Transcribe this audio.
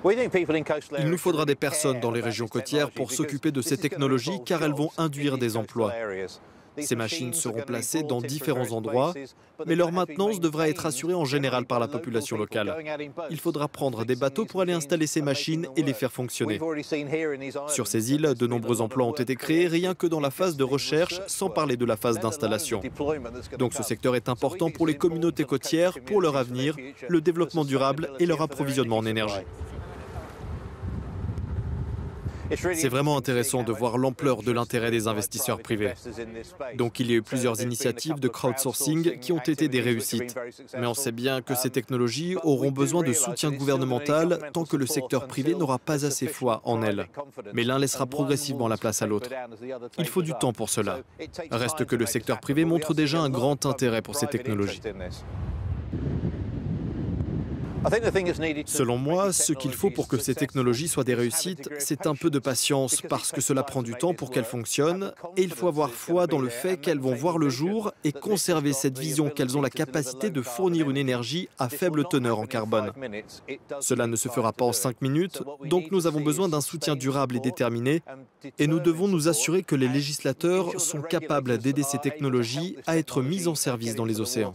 Il nous faudra des personnes dans les régions côtières pour s'occuper de ces technologies car elles vont induire des emplois. Ces machines seront placées dans différents endroits, mais leur maintenance devra être assurée en général par la population locale. Il faudra prendre des bateaux pour aller installer ces machines et les faire fonctionner. Sur ces îles, de nombreux emplois ont été créés rien que dans la phase de recherche, sans parler de la phase d'installation. Donc ce secteur est important pour les communautés côtières, pour leur avenir, le développement durable et leur approvisionnement en énergie. C'est vraiment intéressant de voir l'ampleur de l'intérêt des investisseurs privés. Donc il y a eu plusieurs initiatives de crowdsourcing qui ont été des réussites. Mais on sait bien que ces technologies auront besoin de soutien gouvernemental tant que le secteur privé n'aura pas assez foi en elles. Mais l'un laissera progressivement la place à l'autre. Il faut du temps pour cela. Reste que le secteur privé montre déjà un grand intérêt pour ces technologies. Selon moi, ce qu'il faut pour que ces technologies soient des réussites, c'est un peu de patience parce que cela prend du temps pour qu'elles fonctionnent et il faut avoir foi dans le fait qu'elles vont voir le jour et conserver cette vision qu'elles ont la capacité de fournir une énergie à faible teneur en carbone. Cela ne se fera pas en 5 minutes, donc nous avons besoin d'un soutien durable et déterminé et nous devons nous assurer que les législateurs sont capables d'aider ces technologies à être mises en service dans les océans.